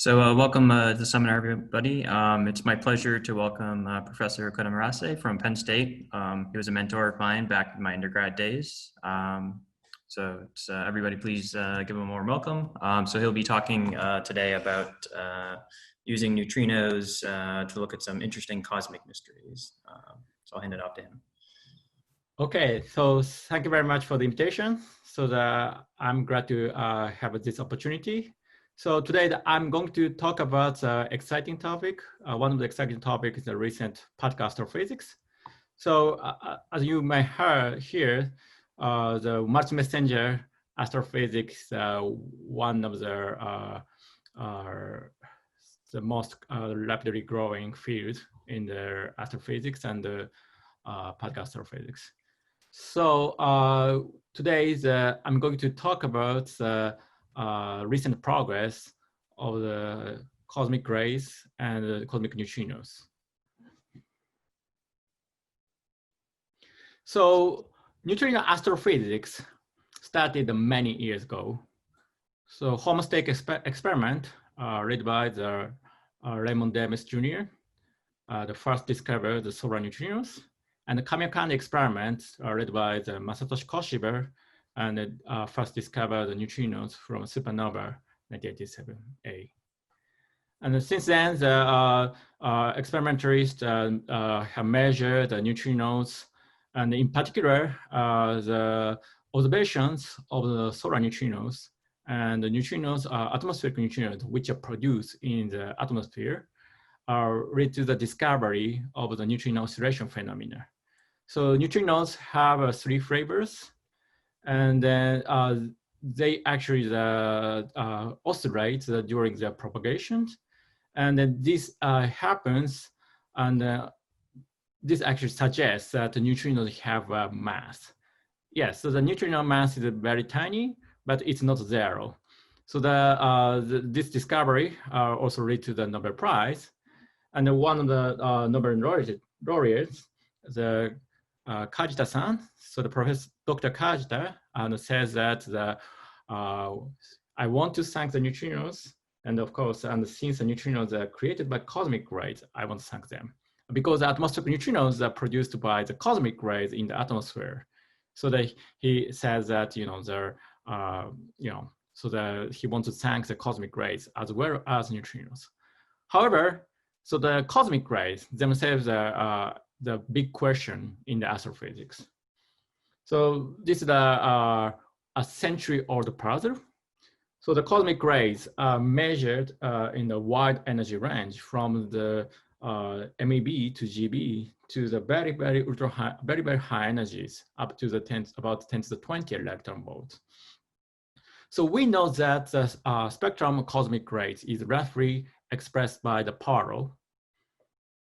Welcome to the seminar, everybody. It's my pleasure to welcome Professor Kohta Murase from Penn State. He was a mentor of mine back in my undergrad days. Everybody please give him a warm welcome. He'll be talking today about using neutrinos to look at some interesting cosmic mysteries. So I'll hand it off to him. Okay, so thank you very much for the invitation. I'm glad to have this opportunity. So today I'm going to talk about exciting topic. One of the exciting topics is the recent particle astrophysics. So as you may hear, the Multimessenger astrophysics, one of the most rapidly growing fields in the astrophysics and the particle astrophysics. So today I'm going to talk about the recent progress of the cosmic rays and the cosmic neutrinos. So neutrino astrophysics started many years ago. So homestake experiment led by the Raymond Davis Jr., the first discovered the solar neutrinos, and the Kamiokande experiment led by the Masatoshi Koshiba, and first discovered the neutrinos from supernova 1987A. And since then, the experimentalists have measured the neutrinos, and in particular, the observations of the solar neutrinos and the neutrinos, atmospheric neutrinos, which are produced in the atmosphere, led to the discovery of the neutrino oscillation phenomena. So neutrinos have three flavors, and then they actually oscillate during their propagation. And then this happens, and this actually suggests that the neutrinos have a mass. Yes, so the neutrino mass is very tiny, but it's not zero. So this discovery also led to the Nobel Prize. And one of the Nobel laureates, the Kajita-san, so the professor, Dr. Kajita, says that I want to thank the neutrinos, and of course, and since the neutrinos are created by cosmic rays, I want to thank them, because the atmospheric neutrinos are produced by the cosmic rays in the atmosphere. So that he says that so that he wants to thank the cosmic rays as well as neutrinos. However, so the cosmic rays themselves are the big question in the astrophysics. So this is a century-old puzzle. So the cosmic rays are measured in the wide energy range from the MeV to GeV to the very, very ultra high, very, very high energies up to the about 10 to the 20 electron volts. So we know that the spectrum of cosmic rays is roughly expressed by the parallel.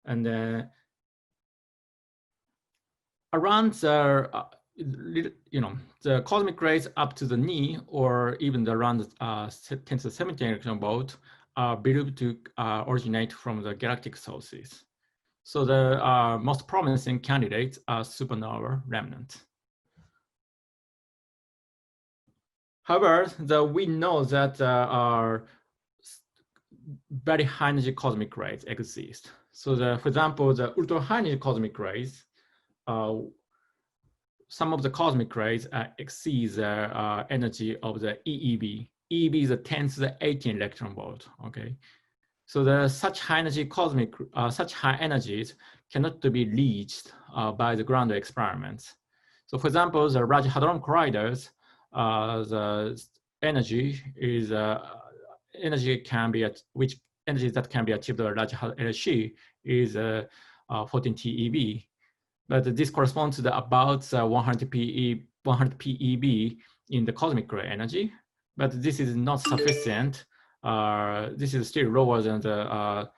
And then around the, the cosmic rays up to the knee, or even around 10 to the 17 electron volt, are believed to originate from the galactic sources. So the most promising candidates are supernova remnant. However, we know that very high energy cosmic rays exist. So for example, the ultra high energy cosmic rays, some of the cosmic rays exceed the energy of the EeV. EeV is a 10 to the 18 electron volt. Okay, so such high energy cosmic, such high energies cannot be reached by the ground experiments. So for example, the Large Hadron Colliders, the energy is energy that can be achieved by large LHC is 14 TeV. But this corresponds to about 100 PeV in the cosmic ray energy. But this is not sufficient. This is still lower than the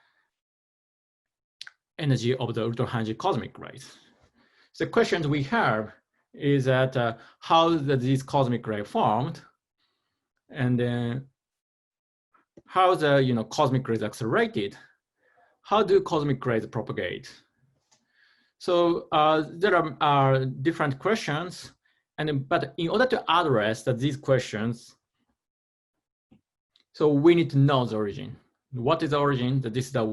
energy of the ultra high energy cosmic rays. So the question we have is that how these cosmic rays formed, and then how the cosmic rays accelerated. How do cosmic rays propagate? So there are different questions, but in order to address these questions, so we need to know the origin. What is the origin? This is the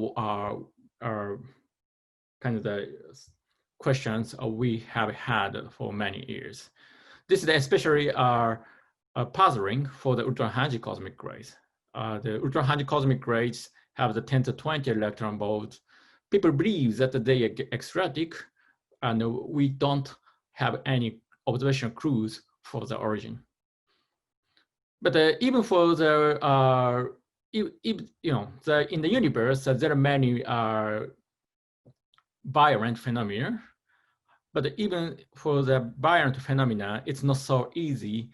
kind of the questions we have had for many years. This is especially puzzling for the ultra-energy cosmic rays. The ultra-energy cosmic rays have the 10 to 20 electron volts. People believe that they are extragalactic, and we don't have any observational clues for the origin. But even for the in the universe, there are many biorent phenomena. But even for the biorent phenomena, it's not so easy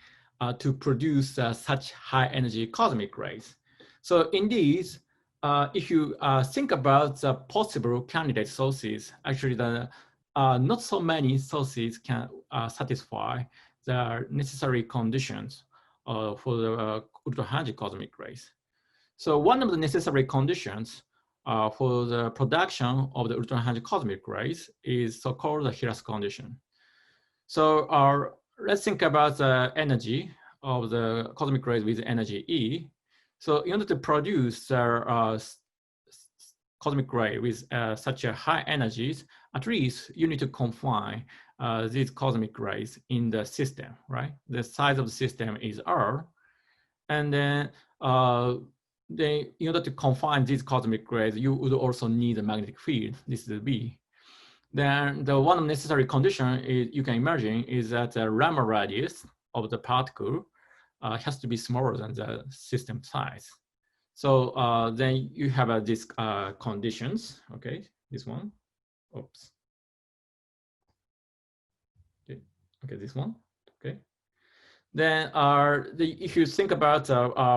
to produce such high energy cosmic rays. So indeed, if you think about the possible candidate sources, actually not so many sources can satisfy the necessary conditions for the ultra-energy cosmic rays. So one of the necessary conditions for the production of the ultra-energy cosmic rays is so-called the Hiras condition. So let's think about the energy of the cosmic rays with energy E. So in order to produce cosmic ray with such a high energies, at least you need to confine these cosmic rays in the system, right? The size of the system is R. And then in order to confine these cosmic rays, you would also need a magnetic field. This is B. Then the one necessary condition is, you can imagine, is that the Raman radius of the particle has to be smaller than the system size. So then you have these conditions. Okay, this one. Oops. Okay, this one. Okay. Then if you think about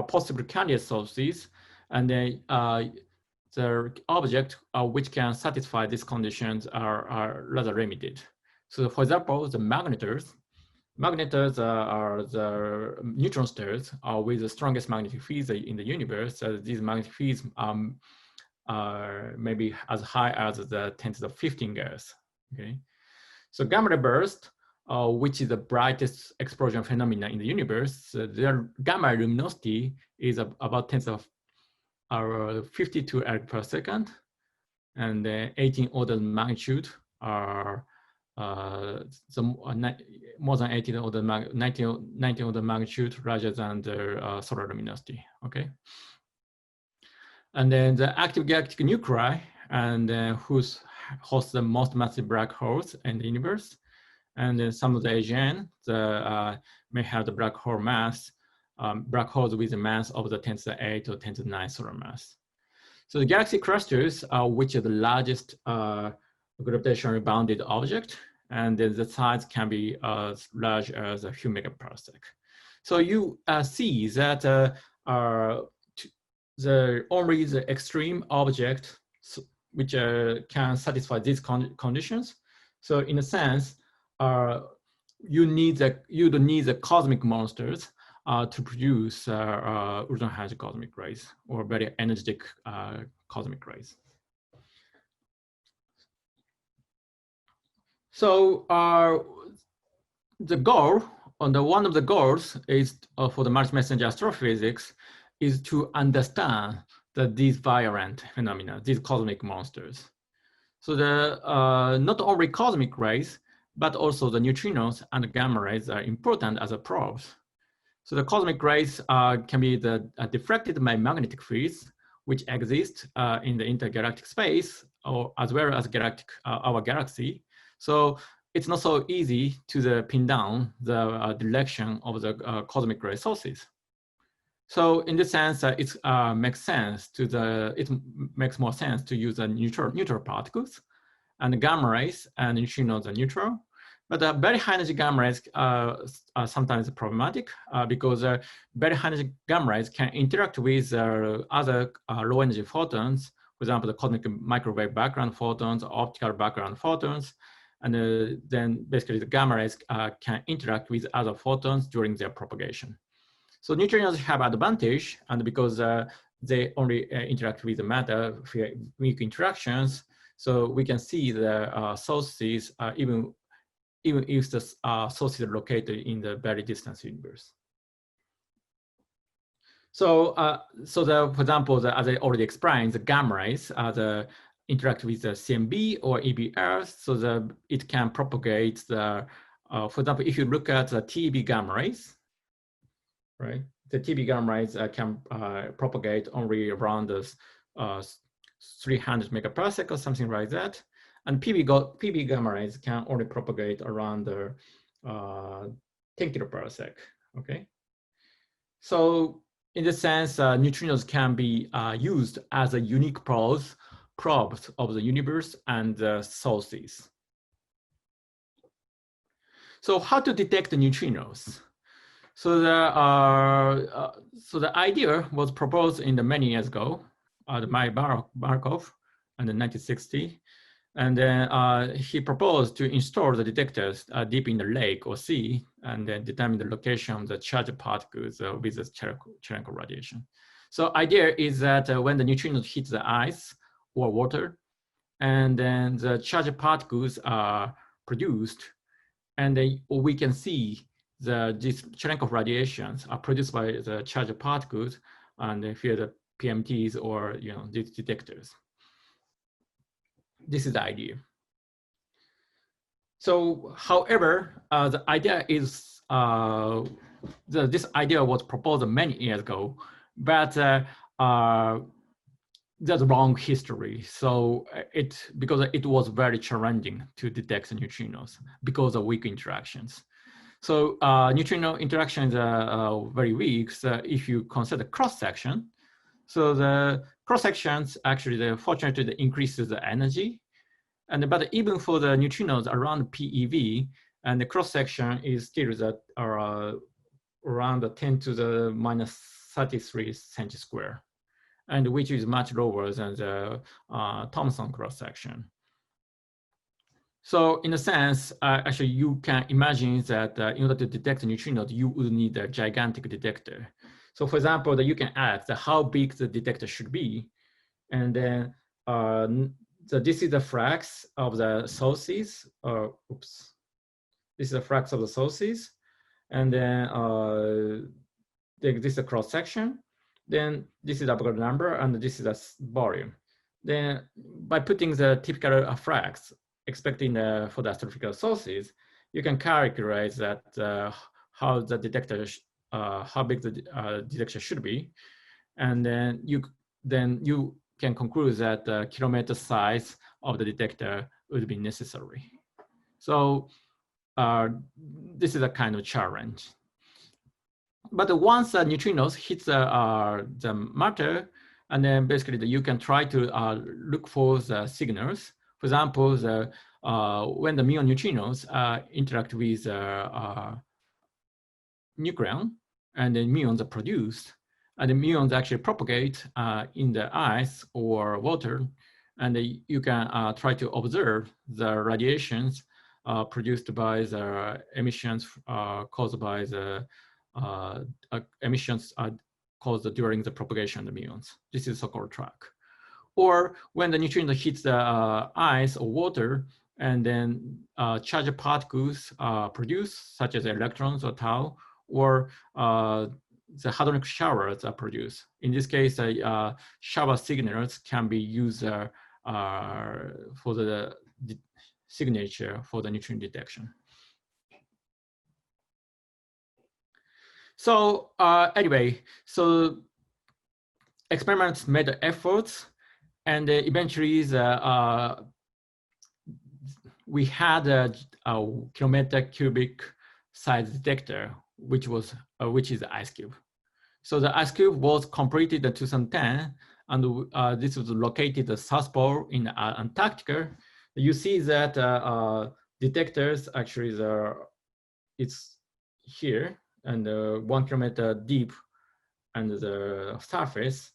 possible candidate sources, and then the object which can satisfy these conditions are rather limited. So for example, the magnetars are the neutron stars with the strongest magnetic fields in the universe. These magnetic fields are maybe as high as the 10 to the 15 gas. Okay, so gamma ray burst, which is the brightest explosion phenomena in the universe, their gamma luminosity is about 10 to the 52 erg per second, and 18 orders magnitude are more than 18 order 19 order magnitude larger than the solar luminosity. Okay, and then the active galactic nuclei, and whose host the most massive black holes in the universe. And then some of the AGN may have the black hole mass, black holes with a mass of the 10 to the 8 or 10 to the 9 solar mass. So the galaxy clusters, which are the largest gravitationally bounded object, and then the size can be as large as a few megaparsec. So you see that only the extreme object which can satisfy these conditions. So in a sense, you need the cosmic monsters to produce ultra-energy cosmic rays or very energetic cosmic rays. So the goal, one of the goals is for the multimessenger astrophysics is to understand these violent phenomena, these cosmic monsters. So not only cosmic rays, but also the neutrinos and gamma rays are important as a probes. So the cosmic rays can be diffracted by magnetic fields, which exist in the intergalactic space, or as well as our galaxy. So it's not so easy to pin down the direction of the cosmic ray sources. So in this sense, it makes more sense to use the neutral particles, and the gamma rays and neutrinos are neutral. But very high energy gamma rays are sometimes problematic because very high energy gamma rays can interact with other low energy photons, for example, the cosmic microwave background photons, optical background photons, and then basically the gamma rays can interact with other photons during their propagation. So neutrinos have advantage, and because they only interact with the matter via weak interactions, so we can see the sources even if the sources are located in the very distant universe. So, for example, as I already explained, the gamma rays interact with the CMB or EBR, so it can propagate the. For example, if you look at the TeV gamma rays, right? The TeV gamma rays can propagate only around the 300 megaparsec or something like that, and PeV gamma rays can only propagate around the 10 kiloparsec. Okay, so in this sense, neutrinos can be used as a unique probes of the universe and the sources. So how to detect the neutrinos? So the idea was proposed in the many years ago, by Markov in the 1960. And then he proposed to install the detectors deep in the lake or sea, and then determine the location of the charged particles with the Cherenkov radiation. So idea is that when the neutrinos hit the ice or water, and then the charged particles are produced, and then we can see these Cherenkov radiations are produced by the charged particles, and here the PMTs or these detectors. This is the idea. So, however, the idea is this idea was proposed many years ago, but there's a long history. So because it was very challenging to detect the neutrinos because of weak interactions. So neutrino interactions are very weak. So if you consider cross section, so the cross sections actually fortunately increases the energy. But even for the neutrinos around PeV, and the cross section is still around 10 to the minus 33 centi square, and which is much lower than the Thomson cross section. So in a sense, actually you can imagine that in order to detect neutrinos, you would need a gigantic detector. So for example, you can ask how big the detector should be, and then so this is the flux of the sources. This is the flux of the sources, and then this is a cross section. Then this is the Avogadro number, and this is the volume. Then by putting the typical flux expecting for the astrophysical sources, you can calculate that how the detector, how big the detector should be, and then you can conclude that the kilometer size of the detector would be necessary. So this is a kind of challenge. But once the neutrinos hit the matter, and then basically you can try to look for the signals. For example, when the muon neutrinos interact with nucleon, and then muons are produced, and the muons actually propagate in the ice or water, and you can try to observe the radiations produced by the emissions caused by the emissions caused during the propagation of the muons. This is so-called track. Or when the neutrino hits the ice or water, and then charged particles are produced, such as electrons or tau, or the hadronic showers are produced. In this case, shower signals can be used for the signature for the neutrino detection. So anyway, so experiments made efforts, and eventually we had a kilometer cubic size detector, which is the IceCube. So the IceCube was completed in 2010, and this was located at the South Pole in Antarctica. You see that detectors actually it's here, and 1 kilometer deep under the surface.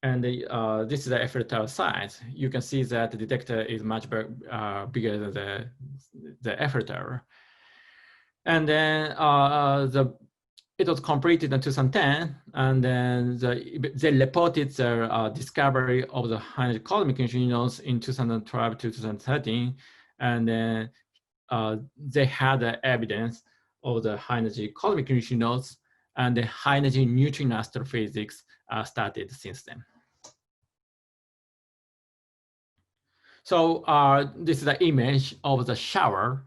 And this is the effector size. You can see that the detector is much bigger than the effector. And then it was completed in 2010, and then they reported their discovery of the high cosmic neutrinos in 2012 to 2013, and then they had the evidence of the high energy cosmic neutrinos, and the high energy neutrino astrophysics started since then. So this is an image of the shower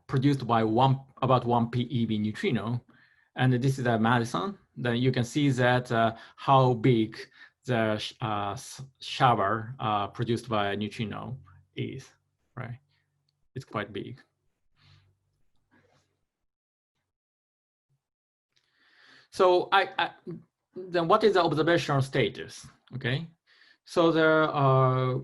produced by about 1 PeV neutrino. And this is a Madison. Then you can see that how big the shower produced by a neutrino is, right? It's quite big. So then what is the observational status? Okay, so there are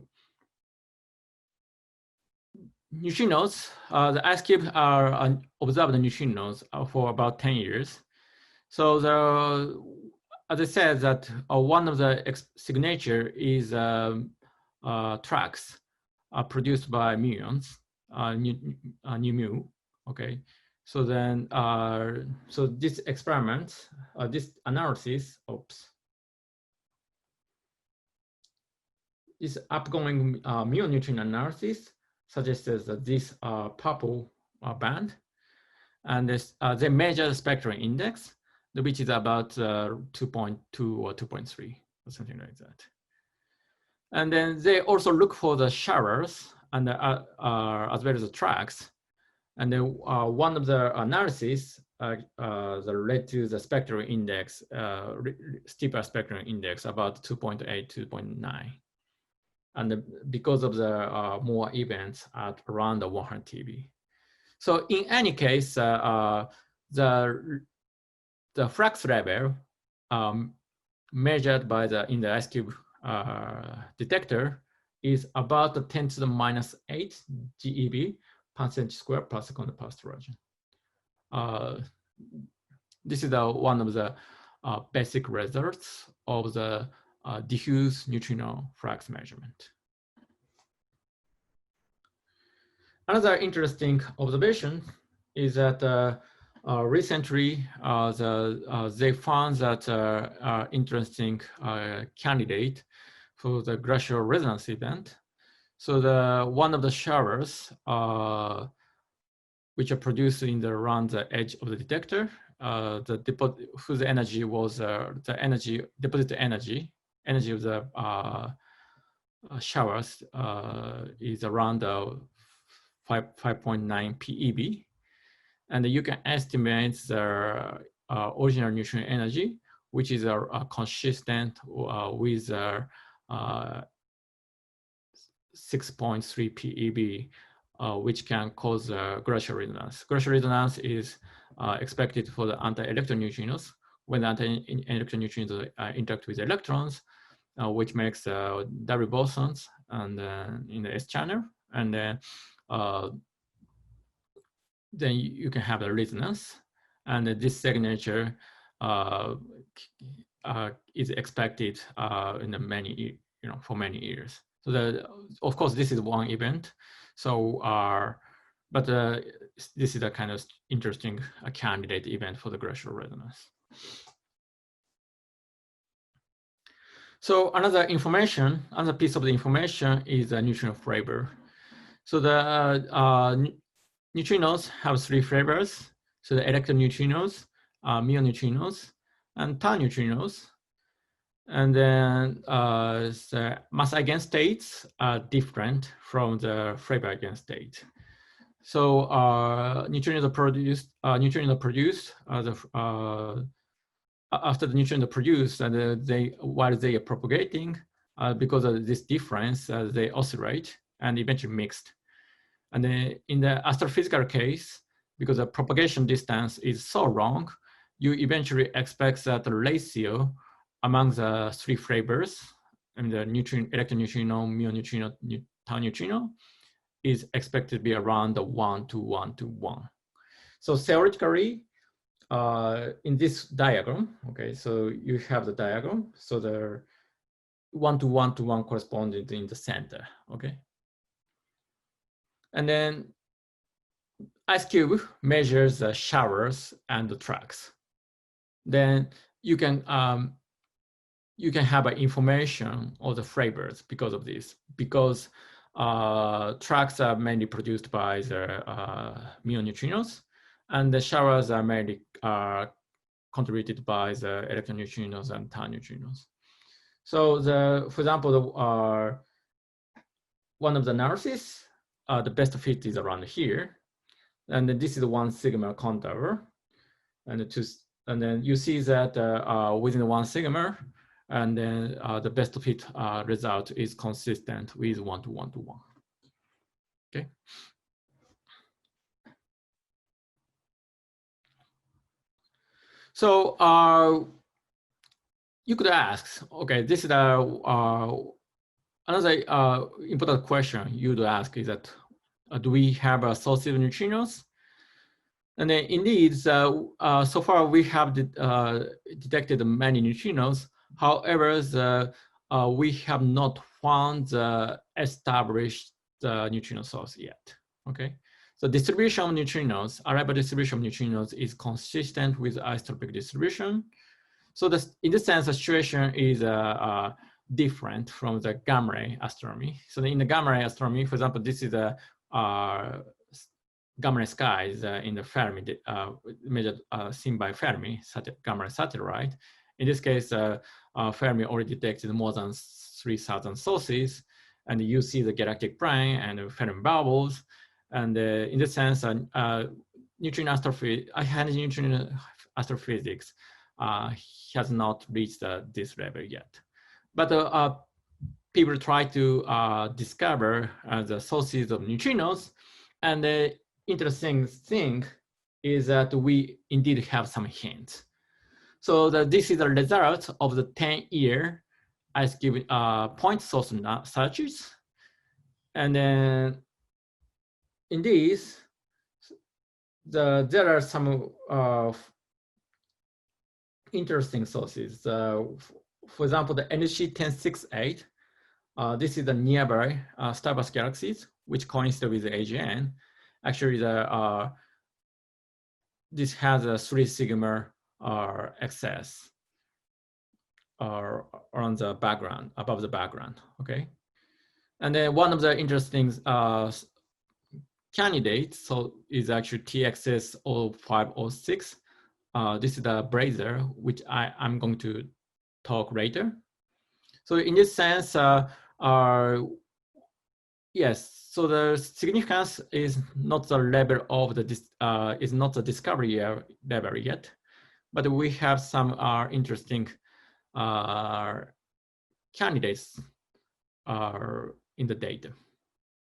neutrinos. The IceCube are observed neutrinos for about 10 years. So as I said, that one of the signature is tracks produced by muons, new mu. Okay, so then so this experiment, this analysis, this upcoming muon neutrino analysis suggests that this purple band, and this, they measure the spectral index, which is about 2.2 or 2.3 or something like that. And then they also look for the showers and as well as the tracks. And then one of the analyses that led to the spectral index, steeper spectral index, about 2.8, 2.9. And because of the more events at around the 100 TeV. So in any case, the flux level measured by in the IceCube detector is about 10 to the minus 8 GeV per centimeter square per second per Trojan. This is one of the basic results of the diffuse neutrino flux measurement. Another interesting observation is that recently they found that interesting candidate for the glacial resonance event. So one of the showers which are produced around the edge of the detector, whose energy was the deposited energy of the showers is around 5.9 PeV, and you can estimate the original neutrino energy, which is consistent with 6.3 PeV, which can cause glacial resonance. Glacial resonance is expected for the anti-electron neutrinos when the anti-electron neutrinos interact with electrons, which makes double bosons and in the S channel, and then you can have a resonance, and this signature is expected in for many years. So of course, this is one event. So, but this is a kind of interesting candidate event for the glacial resonance. So another piece of the information is the neutrino flavor. So the neutrinos have 3 flavors. So the electron neutrinos, muon neutrinos, and tau neutrinos. And then the mass eigenstates are different from the flavor eigenstate. So neutrinos are produced, after the neutrinos are produced, and while they are propagating, because of this difference, they oscillate and eventually mixed. And then in the astrophysical case, because the propagation distance is so long, you eventually expect that the ratio among the 3 flavors, and the electron neutrino, muon neutrino, tau neutrino, is expected to be around the 1 to 1 to 1. So theoretically, in this diagram, okay, so you have the diagram, so the 1 to 1 to 1 corresponded in the center, okay? And then IceCube measures the showers and the tracks. Then you can have information of the flavors because of this, because tracks are mainly produced by the muon neutrinos, and the showers are mainly contributed by the electron neutrinos and tau neutrinos. So for example, one of the analysis, the best fit is around here. And then this is 1 sigma contour. And then you see that within 1 sigma, and then the best fit result is consistent with 1 to 1 to 1. Okay. So you could ask, okay, this is another important question you'd ask is that do we have a source of neutrinos? And then indeed, so far we have detected many neutrinos. However, we have not found the established neutrino source yet. Okay, so distribution of neutrinos, arrival distribution of neutrinos is consistent with isotopic distribution. So in this sense, the situation is different from the gamma ray astronomy. So in the gamma ray astronomy, for example, this is a gamma ray skies in the Fermi, measured seen by Fermi gamma ray satellite. In this case, Fermi already detected more than 3,000 sources, and you see the galactic plane and the Fermi bubbles. And in this sense, neutrino astrophysics has not reached this level yet. But people try to discover the sources of neutrinos, and the interesting thing is that we indeed have some hints. So this is the result of the 10-year IceCube point source searches. And then in these, there are some interesting sources. For example, the NC 1068, this is the nearby starburst galaxies, which coincide with the AGN. Actually, this has a 3 sigma excess on the background, above the background, okay? And then one of the interesting candidates is actually TXS 0506. This is the blazar, which I'm going to talk later. So in this sense, yes, so the significance is not the level of is not the discovery level yet, but we have some interesting candidates in the data.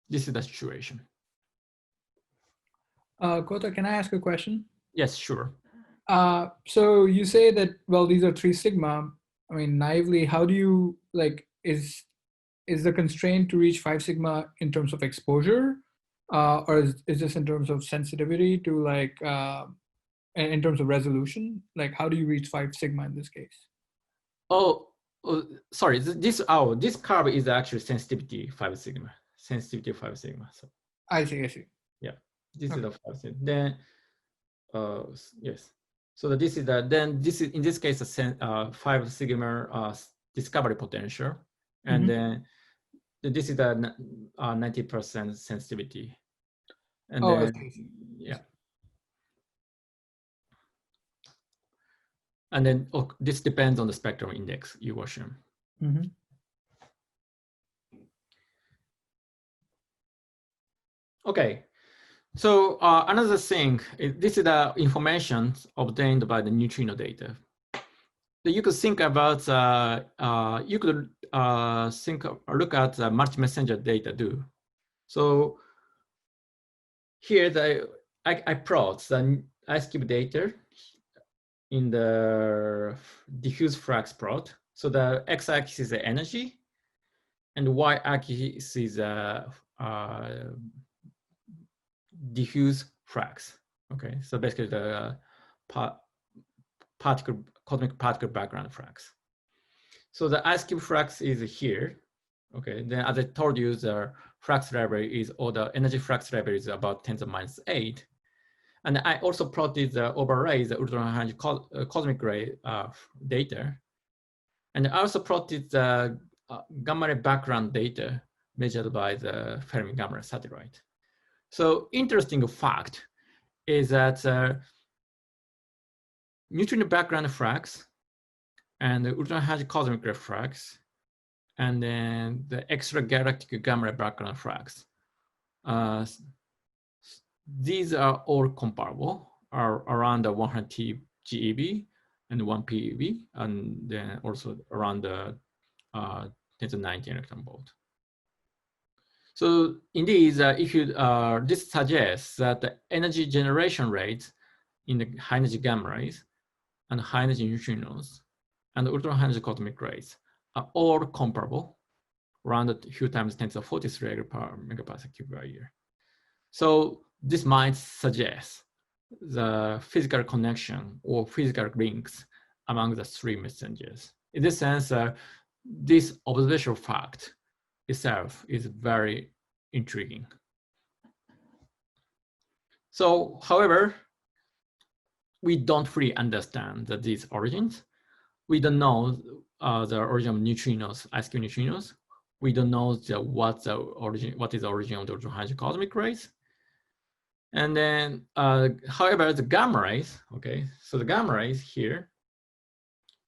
This is the situation. Kohta, can I ask a question? Yes, sure. So you say that, well, these are 3 sigma. I mean, naively, how do you, like, is the constraint to reach 5 sigma in terms of exposure? Or is this in terms of sensitivity to, like, in terms of resolution? Like, how do you reach 5 sigma in this case? Oh, sorry, this curve is actually sensitivity 5 sigma. Sensitivity 5 sigma. So I see. Yeah, this is the 5 sigma. Then, yes. So this is in this case a 5 sigma discovery potential, and then this is the 90% sensitivity, and then yeah, and then this depends on the spectrum index you were shown. Okay. So another thing, this is the information obtained by the neutrino data. So you could think about, look at the multimessenger data too. So here I plot the IceCube data in the diffuse flux plot. So the x-axis is the energy, and the y-axis is diffuse flux. Okay, so basically the cosmic particle background flux. So the IceCube flux is here. Okay, then as I told you, the flux level is, or the energy flux level is about 10 to the minus 8. And I also plotted the overlay, the ultra-high cosmic ray data. And I also plotted the gamma ray background data measured by the Fermi gamma ray satellite. So interesting fact is that neutrino background flux, and the ultra-high cosmic ray flux, and then the extragalactic gamma ray background flux. These are all comparable, are around the 100 GeV and 1 PeV, and then also around the 10 to 19 electron volt. So indeed, if you this suggests that the energy generation rates in the high energy gamma rays and high energy neutrinos and ultra high energy cosmic rays are all comparable, around a few times 10 to the 43 per megaparsec cube per year. So this might suggest the physical connection or physical links among the three messengers. In this sense, this observational fact itself is very intriguing. So, however, we don't fully understand these origins. We don't know the origin of neutrinos, IceCube neutrinos. We don't know what is the origin of the ultra-high cosmic rays. And then, however, the gamma rays, okay, so the gamma rays here,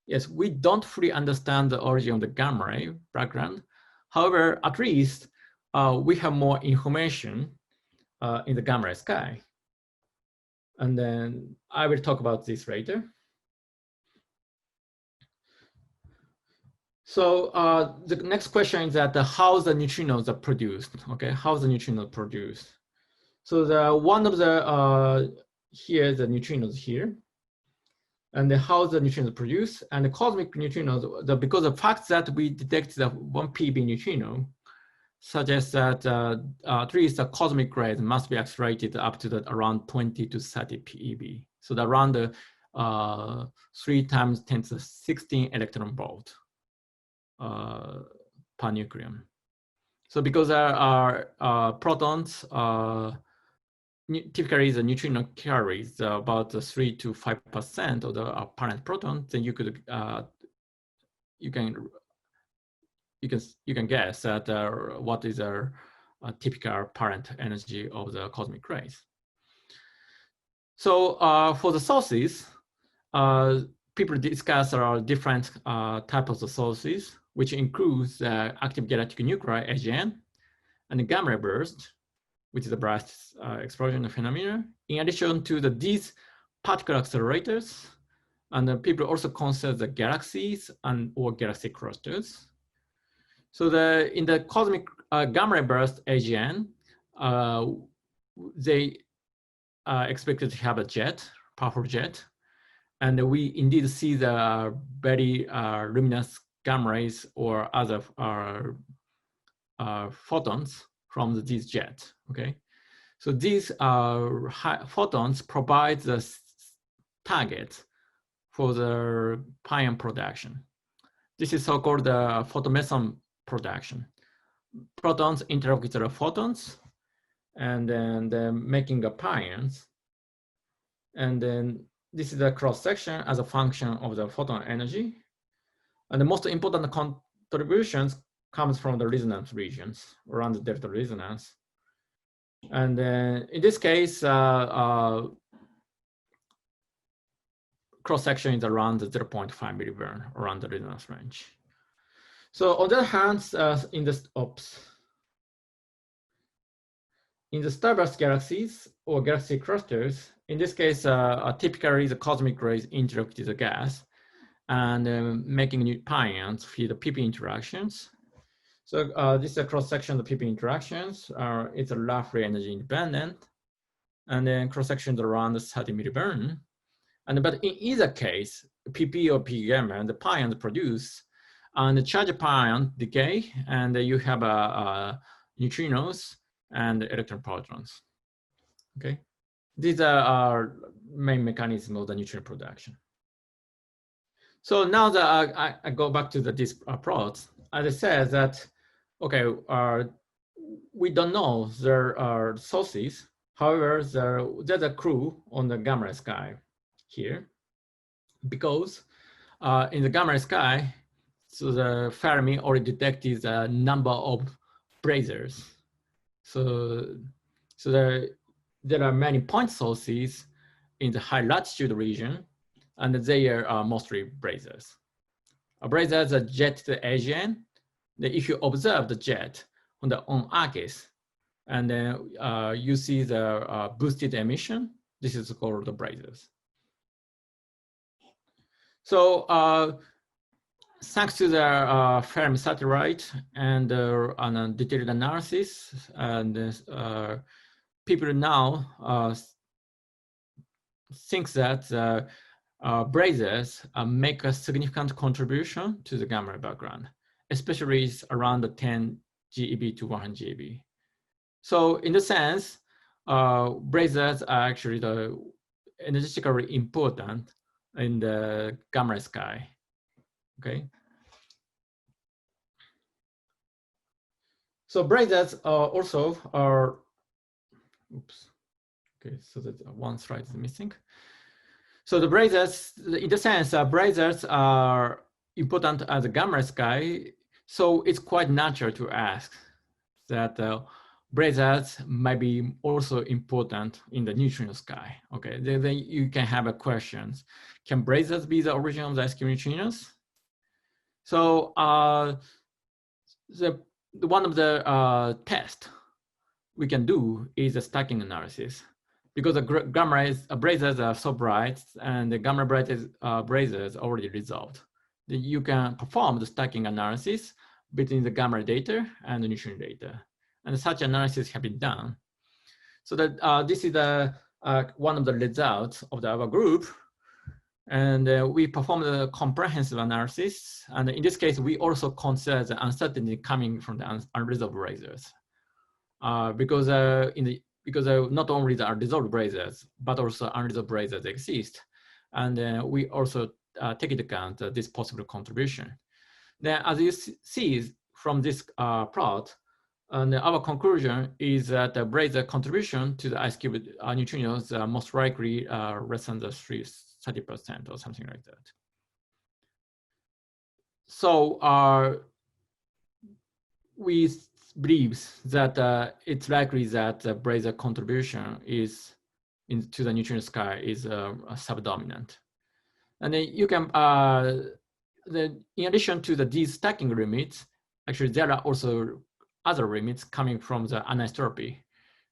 yes, we don't fully understand the origin of the gamma ray background. However, at least we have more information in the gamma ray sky. And then I will talk about this later. So the next question is that how the neutrinos are produced, okay? How the neutrinos produced? So the one of the, here, the neutrinos here, and then how the neutrinos produce, and the cosmic neutrinos, because the fact that we detect the 1 PeV neutrino suggests that at least the cosmic rays must be accelerated up to around 20 to 30 PeV. So the around 3 times 10 to the 16 electron volt per nucleon. So because there are protons, typically the neutrino carries about 3 to 5% of the apparent protons, then you could you can guess that what is a typical apparent energy of the cosmic rays. So for the sources, people discuss different types of sources, which includes active galactic nuclei, AGN, and the gamma ray burst, which is a blast explosion phenomena. In addition to these particle accelerators, and people also consider the galaxies and or galaxy clusters. So in the cosmic gamma ray burst AGN, they expected to have a jet, powerful jet, and we indeed see the very luminous gamma rays or other photons from these jets, okay? So these photons provide the target for the pion production. This is so-called the photomeson production. Protons interact with the photons, and then they're making the pions. And then this is the cross-section as a function of the photon energy. And the most important contributions comes from the resonance regions around the delta resonance. And then in this case, cross-section is around the 0.5 millivern around the resonance range. So on the other hand, in the starburst galaxies or galaxy clusters, in this case, typically the cosmic rays interact with the gas and making new pions via the PeV interactions. So this is a cross-section of the PeV interactions. It's a roughly energy independent, and then cross-sections around 30 millivern. But in either case, PP or P gamma, the pions produce, and the charge pion decay, and you have neutrinos and electron protons. Okay, these are our main mechanism of the neutrino production. So now that I go back to this plot, as I said that, okay, we don't know there are sources. However, there's a clue on the gamma ray sky here, because in the gamma ray sky, so the Fermi already detected a number of blazars. So there are many point sources in the high latitude region, and they are mostly blazars. Blazars are jet to the AGN. If you observe the jet on the axis, and then you see the boosted emission, this is called the blazars. So thanks to the Fermi satellite and detailed analysis, and people now think that blazars make a significant contribution to the gamma ray background, especially around the 10 GeV to 100 GeV. So in the sense, blazars are actually the energetically important in the gamma ray sky. Okay. So blazars also are, oops. Okay, so that one slide is missing. So the blazars, in the sense, blazars are important as a gamma ray sky. So it's quite natural to ask that blazars might be also important in the neutrino sky. Okay, then you can have a question: can blazars be the origin of the IceCube neutrinos? So one of the tests we can do is a stacking analysis, because the gamma rays blazars are so bright and the gamma bright blazars already resolved. Then you can perform the stacking analysis between the gamma ray data and the neutrino data, and such analysis have been done. So that this is one of the results of our group. And we performed a comprehensive analysis. And in this case, we also consider the uncertainty coming from the unresolved blazars. Because not only the unresolved blazars, but also unresolved blazars exist. And we also take into account this possible contribution. Then as you see from this plot, and our conclusion is that the blazar contribution to the IceCube neutrinos are most likely less than the 30% or something like that. So we believe that it's likely that the blazar contribution is to the neutrino sky is subdominant. And then you can, in addition to these stacking limits, actually there are also other limits coming from the anisotropy.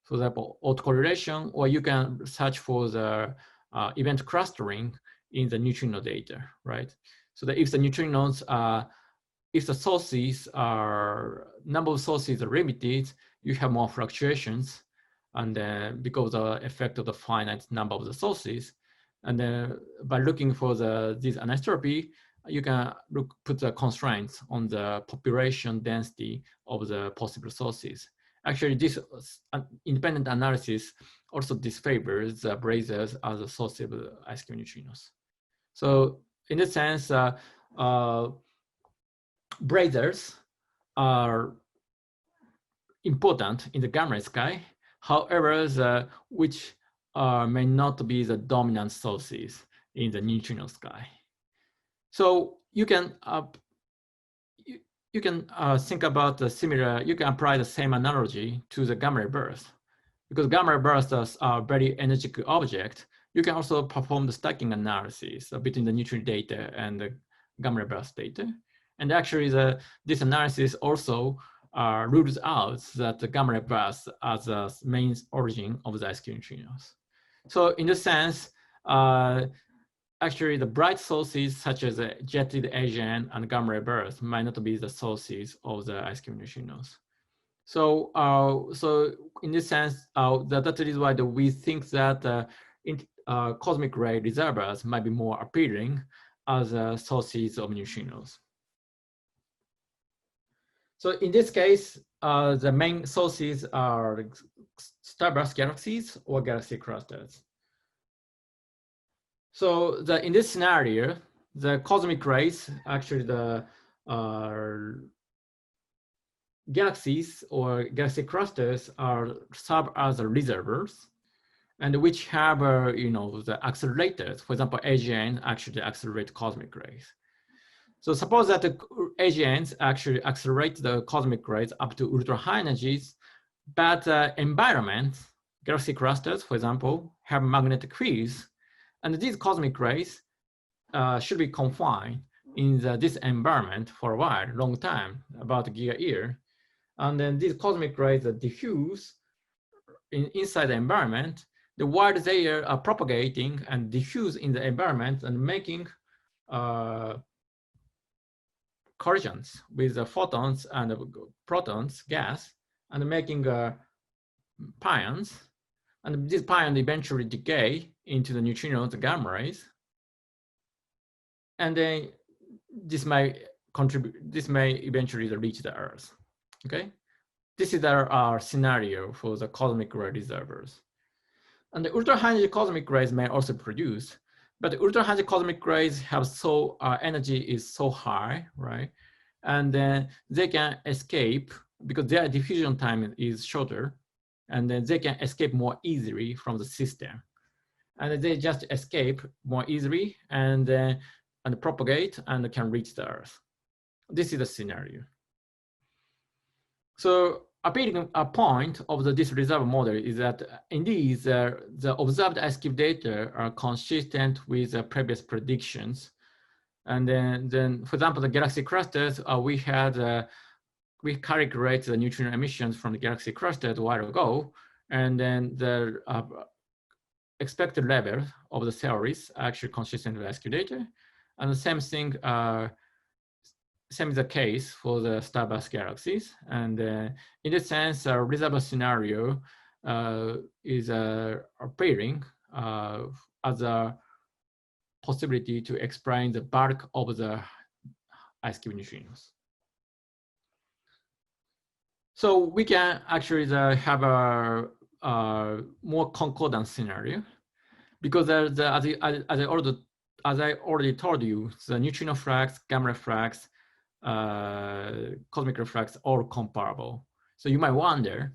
For example, autocorrelation, or you can search for the event clustering in the neutrino data, right? So that if the neutrinos, if the sources are, number of sources are limited, you have more fluctuations, and because of the effect of the finite number of the sources, and by looking for this anisotropy, you can put the constraints on the population density of the possible sources. Actually, this independent analysis also disfavors the blazars as a source of IceCube neutrinos. So in this sense, blazars are important in the gamma ray sky. However, which may not be the dominant sources in the neutrino sky. So you can think about the similar. You can apply the same analogy to the gamma ray burst, because gamma ray bursts are very energetic object. You can also perform the stacking analysis between the neutrino data and the gamma ray burst data. And actually, this analysis also rules out that the gamma ray burst as the main origin of the IceCube neutrinos. So in this sense, actually the bright sources such as the jetted AGN and gamma ray burst might not be the sources of the IceCube neutrinos. So, so in this sense, that is why we think that cosmic ray reservoirs might be more appealing as sources of neutrinos. So in this case, the main sources are starburst galaxies or galaxy clusters. So in this scenario, the cosmic rays, actually the galaxies or galaxy clusters serve as reservoirs, and which have the accelerators. For example, AGN actually accelerate cosmic rays. So suppose that the AGNs actually accelerate the cosmic rays up to ultra high energies, but environment, galaxy clusters, for example, have magnetic fields, and these cosmic rays should be confined in this environment for a while, long time, about a giga-year. And then these cosmic rays that diffuse inside the environment. The while they are propagating and diffuse in the environment and making collisions with the photons and the protons, gas, and making pions. And these pions eventually decay into the neutrinos, the gamma rays. And then this may eventually reach the Earth. Okay, this is our scenario for the cosmic ray reservoirs. And the ultra high energy cosmic rays may also produce, but the ultra high energy cosmic rays have energy is so high, right? And then they can escape because their diffusion time is shorter, and then they can escape more easily from the system. And they just escape more easily and propagate and can reach the Earth. This is the scenario. So appearing a point of this reservoir model is that indeed the observed IceCube data are consistent with the previous predictions. And then for example, the galaxy clusters, we calculate the neutrino emissions from the galaxy clusters a while ago, and then the expected level of the theories are actually consistent with IceCube data. And the same thing, same is the case for the starburst galaxies. And in this sense, our reservoir scenario is appearing as a possibility to explain the bulk of the IceCube neutrinos. So we can actually have a more concordant scenario because as I already told you, the neutrino flux, gamma flux, cosmic reflux all comparable. So you might wonder,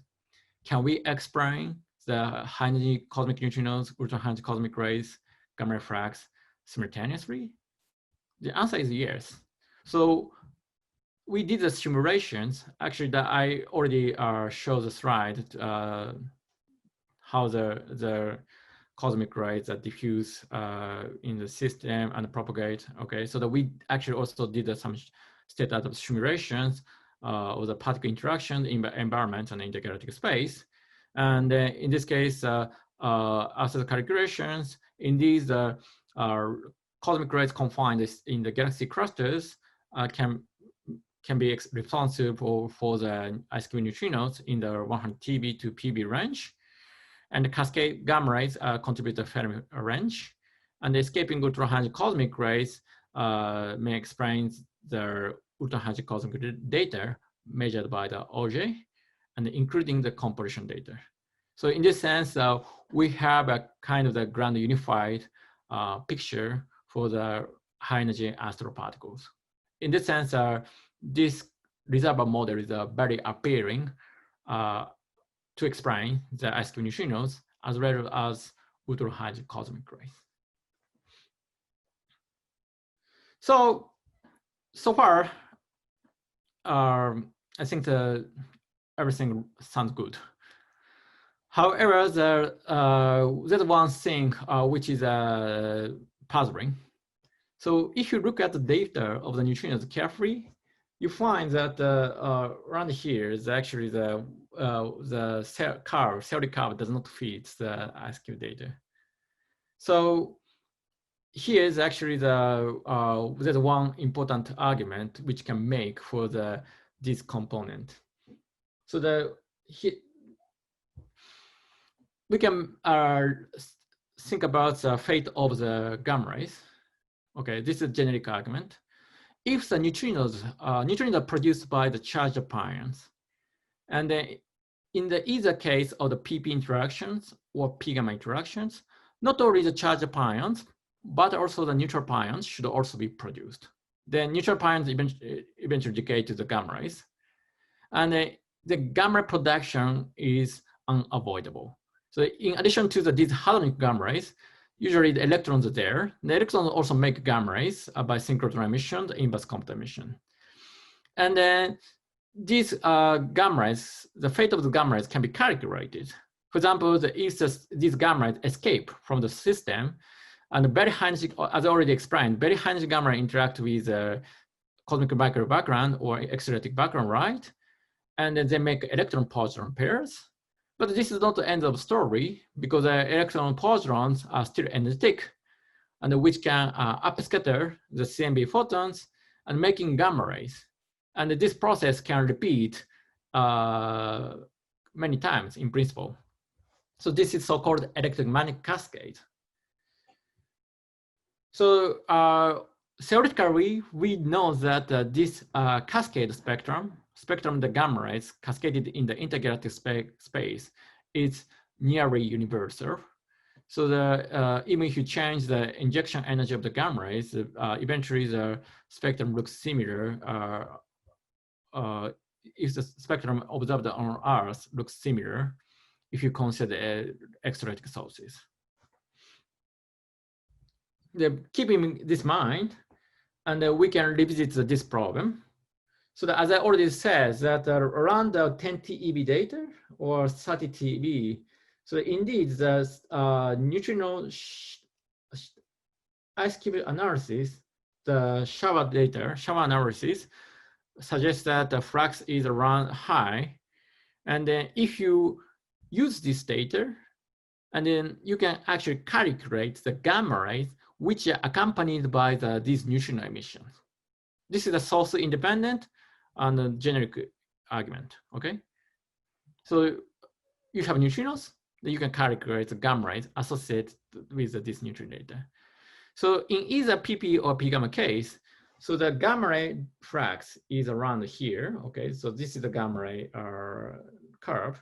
can we explain the high energy cosmic neutrinos, ultra high energy cosmic rays, gamma flux simultaneously? The answer is yes. So we did the simulations. Actually, that I already showed the slide how the cosmic rays that diffuse in the system and propagate. Okay, so that we actually also did some state of simulations of the particle interaction in the environment and in the galactic space. And in this case, after the calculations, in these cosmic rays confined in the galaxy clusters can be responsible for the IceCube neutrinos in the 100 TeV to PeV range. And the cascade gamma rays contribute to the Fermi range. And the escaping ultra high cosmic rays may explain the ultra high cosmic data measured by the OJ, and including the composition data. So in this sense, we have a kind of the grand unified picture for the high energy astroparticles. In this sense, this reservoir model is very appealing to explain the IceCube neutrinos as well as ultra high cosmic rays. So far, I think everything sounds good. However, there's one thing which is puzzling. So if you look at the data of the neutrinos carefully, you find that around here is actually the theory curve does not fit the IceCube data. So here is actually there's one important argument which can make for this component. So we can think about the fate of the gamma rays. Okay, this is a generic argument. If the neutrinos are produced by the charged pions, and then in the either case of the PP interactions or P gamma interactions, not only the charged pions, but also the neutral pions should also be produced. Then neutral pions eventually decay to the gamma rays. And the gamma production is unavoidable. So in addition to these hadronic gamma rays, usually the electrons are there. The electrons also make gamma rays by synchrotron emission, the inverse Kohta emission. And then these gamma rays, the fate of the gamma rays can be calculated. For example, if these gamma rays escape from the system, And very high energy, as I already explained, very high energy gamma ray interact with cosmic microwave background or extragalactic background, right? And then they make electron-positron pairs. But this is not the end of the story, because electron-positrons are still energetic, and which can upscatter the CMB photons and making gamma rays. And this process can repeat many times in principle. So this is so-called electromagnetic cascade. So theoretically, we know that this cascade spectrum the gamma rays cascaded in the intergalactic space is nearly universal. So even if you change the injection energy of the gamma rays, eventually the spectrum looks similar. If the spectrum observed on Earth looks similar, if you consider extragalactic sources. Keeping this in mind, and we can revisit this problem. So that, as I already said, that around 10 TeV data or 30 TeV, so indeed the neutrino IceCube analysis, the shower analysis suggests that the flux is around high. And then if you use this data, and then you can actually calculate the gamma rays which are accompanied by these neutrino emissions. This is a source independent and a generic argument, okay? So you have neutrinos, then you can calculate the gamma rays associated with this neutrino data. So in either PP or P gamma case, so the gamma ray flux is around here, okay? So this is the gamma ray curve.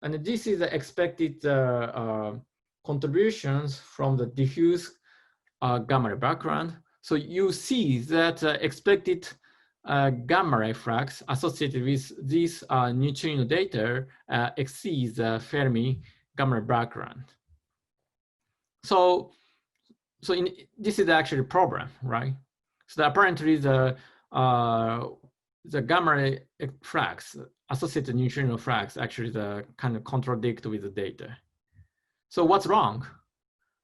And this is the expected contributions from the diffuse gamma ray background. So you see that expected gamma ray flux associated with this neutrino data exceeds the Fermi gamma ray background. So this is actually a problem, right? So apparently the gamma ray flux associated neutrino flux actually kind of contradict with the data. So what's wrong?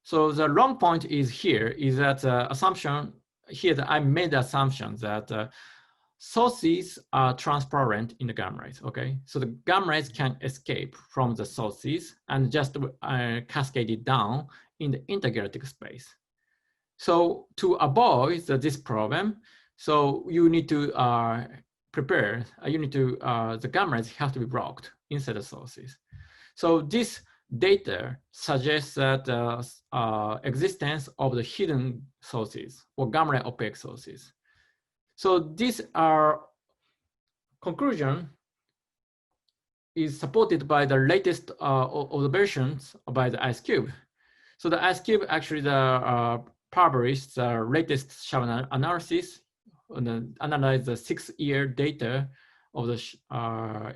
So the wrong point is here is that assumption here that I made the assumption that sources are transparent in the gamma rays, okay? So the gamma rays can escape from the sources and just cascade it down in the intergalactic space. So to avoid this problem, so you need to prepare, the gamma rays have to be blocked inside the sources. So this data suggests that existence of the hidden sources or gamma ray opaque sources. So this conclusion is supported by the latest observations by the IceCube. So the IceCube actually published the latest shower analysis and analyzed the 6-year data of the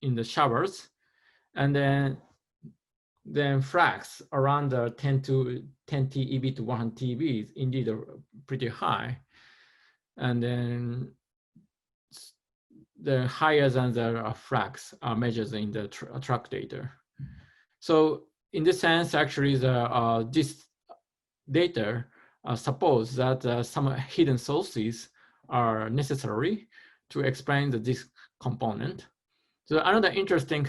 in the showers, and then flux around the 10 TeV to 100 TeV is indeed pretty high, and then the higher than the flux are measured in the track data. So in this sense, actually, this data suppose that some hidden sources are necessary to explain this component. So another interesting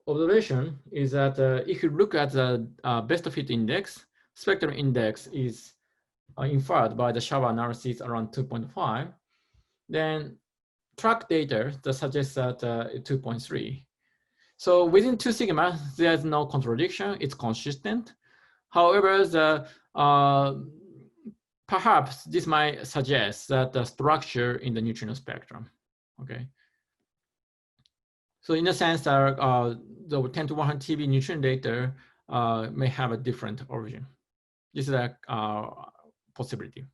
observation is that if you look at the best fit index, spectrum index is inferred by the shower analysis around 2.5, then track data that suggests that 2.3. So within 2 sigma, there's no contradiction, it's consistent. However, perhaps this might suggest that the structure in the neutrino spectrum, okay? So in a sense, the 10 to 100 TeV neutrino data may have a different origin. This is a possibility.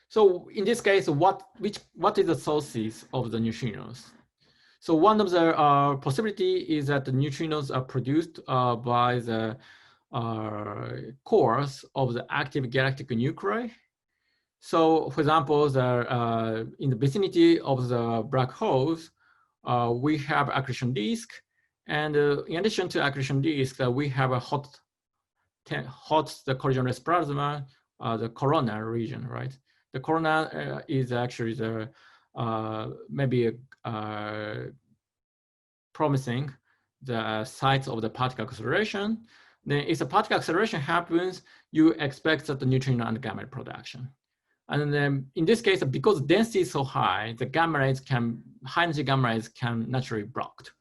So in this case, what is the sources of the neutrinos? So one of the possibility is that the neutrinos are produced by the cores of the active galactic nuclei. So for example, in the vicinity of the black holes, we have accretion disk, And in addition to accretion disk, we have a hot the collisionless plasma, the corona region, right? The corona is actually the maybe promising the sites of the particle acceleration. Then if the particle acceleration happens, you expect that the neutrino and gamma ray production. And then in this case, because density is so high, the gamma rays high energy gamma rays can naturally be blocked.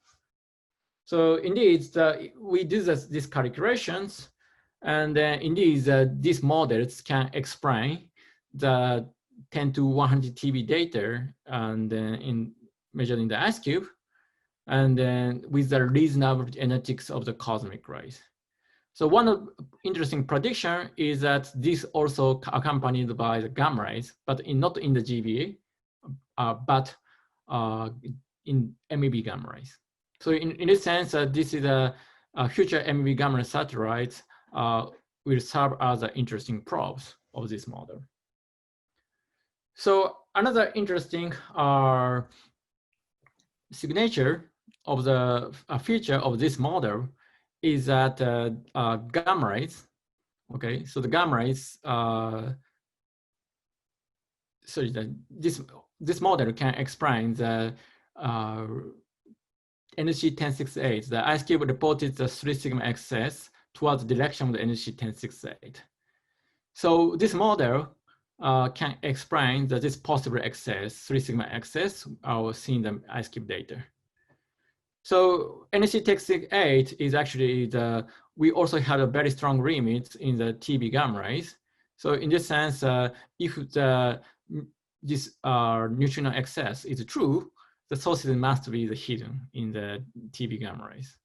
So indeed, we do these calculations, and indeed, these models can explain the 10 to 100 TeV data and measured in the IceCube, and then with the reasonable genetics of the cosmic rays. So one interesting prediction is that this also accompanied by the gamma rays, but not in the GBA, but in MEV gamma rays. So in this sense, this is a future MEV gamma ray satellites will serve as interesting probes of this model. So another interesting signature of the feature of this model is that gamma rays, okay, so the gamma rays, this model can explain the energy 1068. The IceCube reported the 3 sigma excess towards the direction of the energy 1068. So this model can explain that this possible excess, 3 sigma excess, are seen in the IceCube data. So energy 1068 is actually we also have a very strong limit in the TeV gamma rays. So in this sense, if this neutrino excess is true, the sources must be hidden in the TeV gamma rays.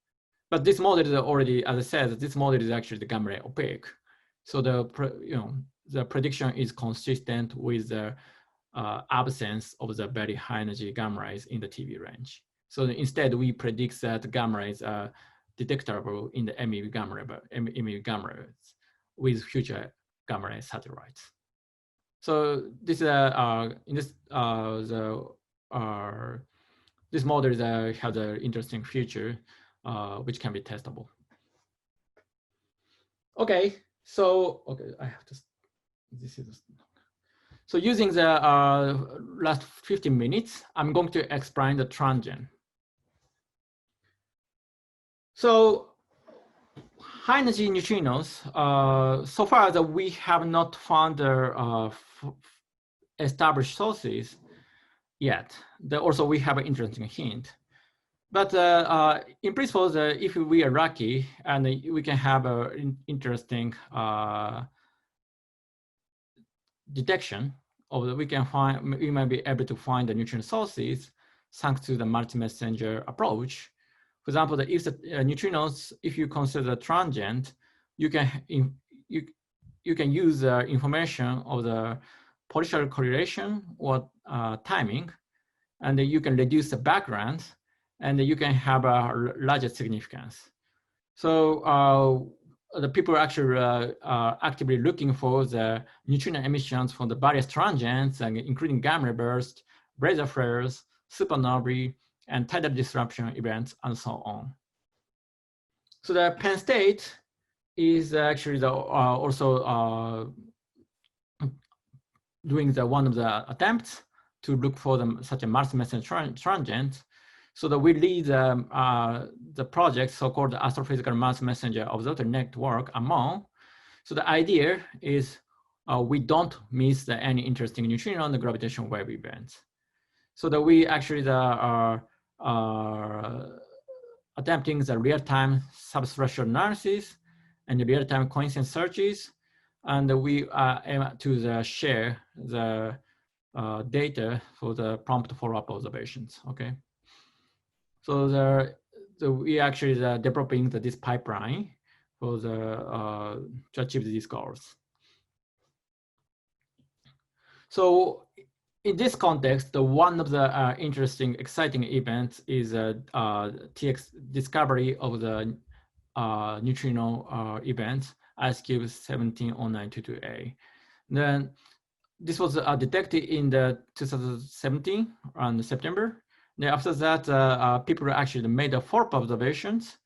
But this model is already, as I said, this model is actually the gamma ray opaque. So the prediction is consistent with the absence of the very high energy gamma rays in the TeV range. So instead, we predict that gamma rays are detectable in the MEV gamma rays with future gamma ray satellites. So this this model has an interesting feature which can be testable. Okay, so I have to. So using the last 15 minutes, I'm going to explain the transient. So high energy neutrinos, so far that we have not found the established sources yet. Also, we have an interesting hint. But in principle, if we are lucky and we can have an interesting detection of we might be able to find the neutrino sources thanks to the multi-messenger approach. For example, if the neutrinos, if you consider transient, you can use the information of the potential correlation or timing, and then you can reduce the background, and then you can have a larger significance. So the people actually are actively looking for the neutrino emissions from the various transients, including gamma ray burst, blazar flares, supernovae, and tidal disruption events, and so on. So the Penn State is actually also doing one of the attempts to look for such a multi-messenger transient. So that we lead the project, so-called astrophysical multi-messenger observatory network among. So the idea is we don't miss any interesting neutrino and the gravitational wave events. So that we actually are attempting the real-time subthreshold analysis and the real-time coincidence searches, and we aim to share the data for the prompt follow-up observations. Okay. So we actually developing this pipeline for to achieve these goals. So in this context, one of the interesting, exciting events is TX discovery of the neutrino event, IceCube 170922A. Then this was detected in the 2017 around September. Then after that, people actually made a follow-up observations,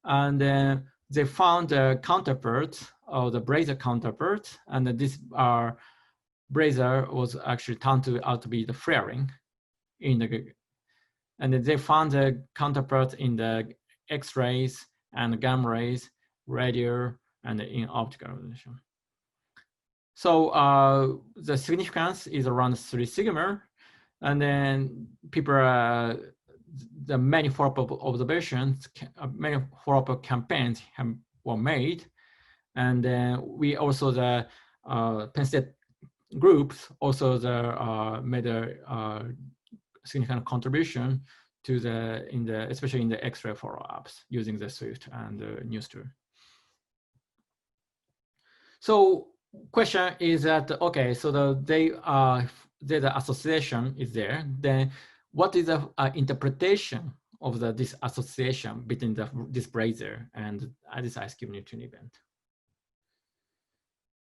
and then they found a counterpart of the blazar counterpart, and this blazar was actually turned out to be the flaring in the, and then they found a counterpart in the X-rays and gamma rays, radio, and in optical radiation. So the significance is around 3 sigma, and then people, the many follow-up observations, many follow-up campaigns were made, and then we also the Penn State groups also made a significant contribution to especially in the X-ray follow-ups using the Swift and the Newster. So question is that, okay, so the association is there, then what is the interpretation of this association between this blazar and this IceCube neutrino event?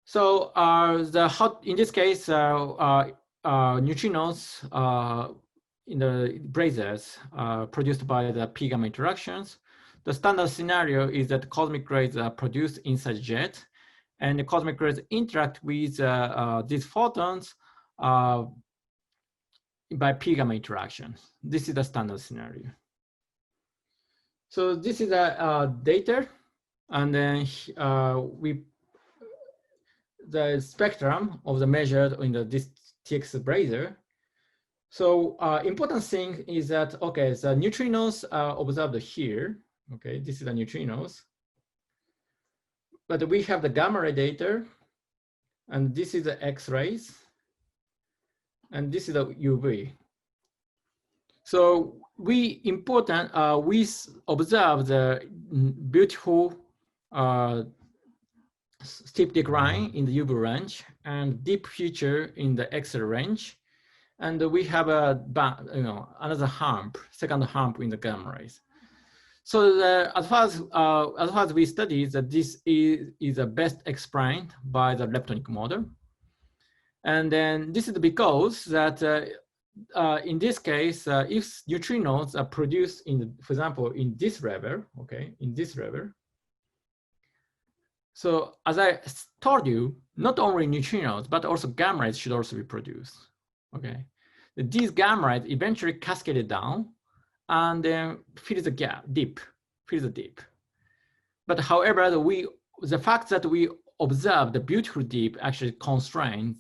So in this case, neutrinos in the blazars produced by the P gamma interactions. The standard scenario is that cosmic rays are produced inside jet, and the cosmic rays interact with these photons by P gamma interactions. This is the standard scenario. So this is the data, and then the spectrum of the measured in this TX blazar. So important thing is that, okay, the neutrinos are observed here. Okay, this is the neutrinos. But we have the gamma ray data, and this is the X-rays, and this is the UV. So we observe the beautiful steep decline in the UV range and deep feature in the X-ray range, and we have another hump, second hump in the gamma rays. So as far as we study that this is best explained by the leptonic model, and then this is because that in this case, if neutrinos are produced for example, in this level, okay, in this level. So as I told you, not only neutrinos but also gamma rays should also be produced. Okay, these gamma rays eventually cascaded down and then fill the gap, fill the deep. But however, the fact that we observe the beautiful deep actually constrains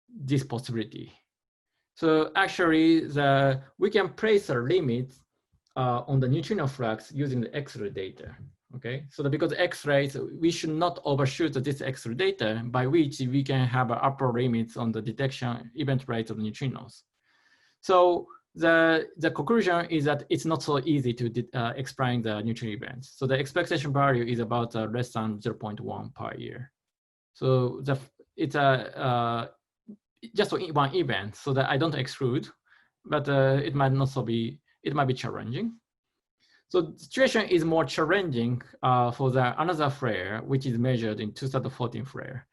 this possibility. So actually, we can place a limit on the neutrino flux using the X-ray data. Okay, so because X-rays, we should not overshoot this X-ray data, by which we can have upper limits on the detection event rate of neutrinos. So the conclusion is that it's not so easy to explain the neutrino events. So the expectation value is about less than 0.1 per year. So it's just one event, so that I don't exclude, but it might be challenging. So the situation is more challenging for another flare, which is measured in 2014 flare.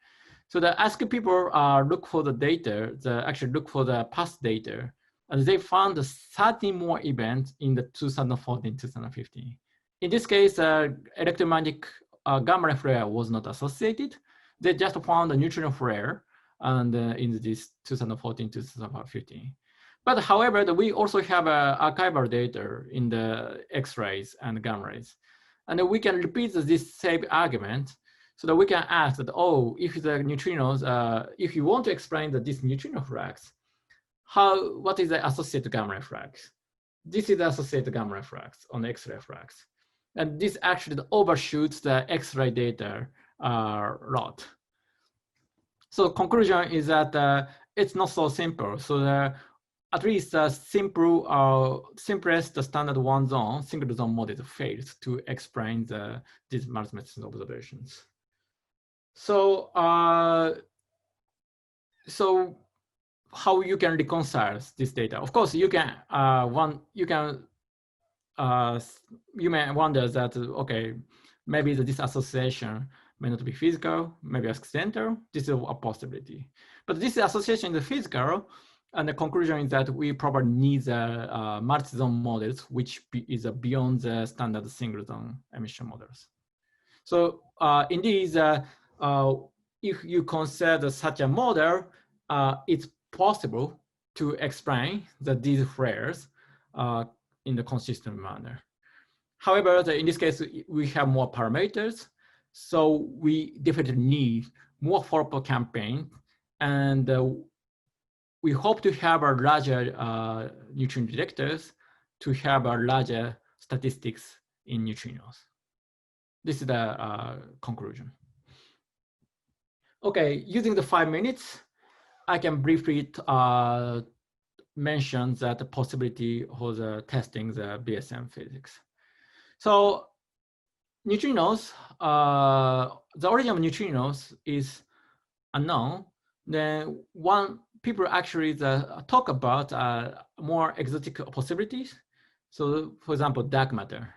So the ASCII people look for the data, actually look for the past data, and they found 30 more events in the 2014-2015. In this case, electromagnetic gamma ray flare was not associated. They just found a neutrino flare and in this 2014-2015. But however, we also have archival data in the X-rays and gamma rays. And we can repeat this same argument so that we can ask that, oh, if the neutrinos, if you want to explain this neutrino flux, what is the associated gamma ray flux? This is the associated gamma ray flux on the X-ray flux. And this actually overshoots the X-ray data a lot. So conclusion is that it's not so simple. So at least the simplest standard one zone, single zone model fails to explain these multimessenger observations. So, so how you can reconcile this data? Of course, you can you may wonder that, okay, maybe this association may not be physical, maybe accidental. This is a possibility. But this association is physical. And the conclusion is that we probably need multi-zone models, which is beyond the standard single-zone emission models. So indeed, if you consider such a model, it's possible to explain these flares in the consistent manner. However, in this case, we have more parameters, so we definitely need more follow-up campaign, and we hope to have a larger neutrino detectors to have a larger statistics in neutrinos. This is the conclusion. Okay, using the 5 minutes, I can briefly mention that the possibility of testing the BSM physics. So neutrinos, the origin of neutrinos is unknown. Then people actually talk about more exotic possibilities. So for example, dark matter.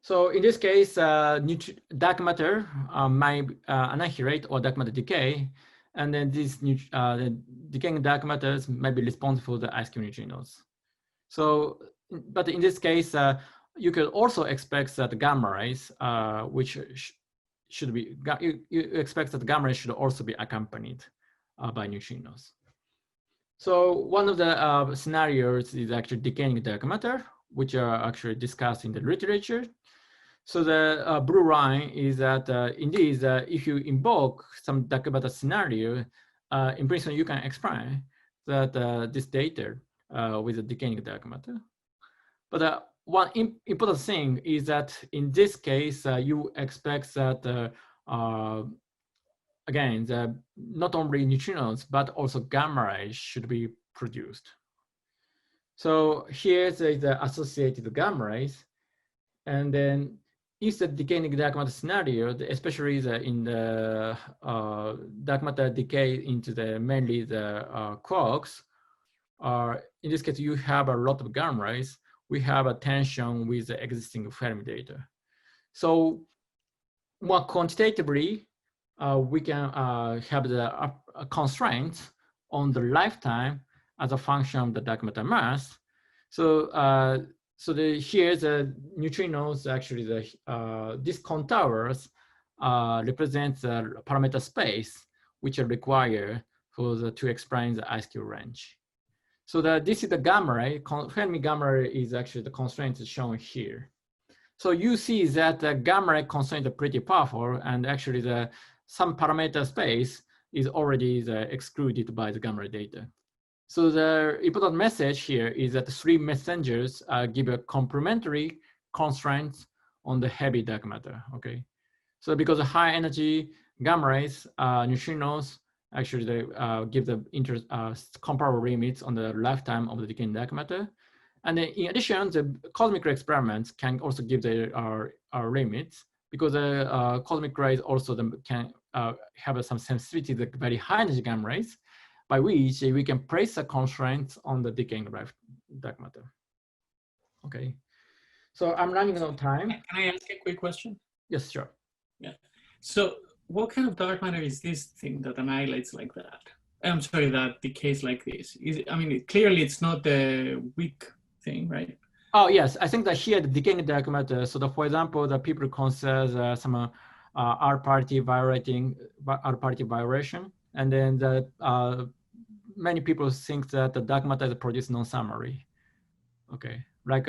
So in this case, dark matter might annihilate or dark matter decay. And then these the decaying dark matters might be responsible for the IceCube neutrinos. So, but in this case, you could also expect that gamma rays, which should be, you expect that gamma rays should also be accompanied by neutrinos. So one of the scenarios is actually decaying dark matter, which are actually discussed in the literature. So the blue line is that indeed, if you invoke some dark matter scenario, in principle, you can explain that this data with the decaying dark matter. But one important thing is that in this case, you expect that, again, not only neutrinos, but also gamma rays should be produced. So here's the associated gamma rays. And then if the decaying dark matter scenario, especially in the dark matter decay into mainly the quarks, in this case, you have a lot of gamma rays. We have a tension with the existing Fermi data. So more quantitatively, we can have the constraints on the lifetime as a function of the dark matter mass. So here the neutrinos, actually these contours represent the parameter space which are required to explain the IceCube range. So this is the gamma ray. Fermi gamma ray is actually the constraint shown here. So you see that the gamma ray constraints are pretty powerful, and actually some parameter space is already excluded by the gamma ray data. So the important message here is that the three messengers give a complementary constraints on the heavy dark matter, okay? So because of high energy gamma rays, neutrinos, actually they give the comparable limits on the lifetime of the decaying dark matter. And then in addition, the cosmic ray experiments can also give the limits, because the cosmic rays also can have some sensitivity to the very high energy gamma rays, by which we can place a constraint on the decaying dark matter. Okay, so I'm running out of time. Can I ask a quick question? Yes, sure. Yeah. So what kind of dark matter is this thing that annihilates like that? I'm sorry, that decays like this? I mean, clearly it's not the weak thing, right? Oh, yes. I think that here the decaying dark matter. So for example, the people consider some R-party violation, and then many people think that the dark matter is produced non-summary. Okay, like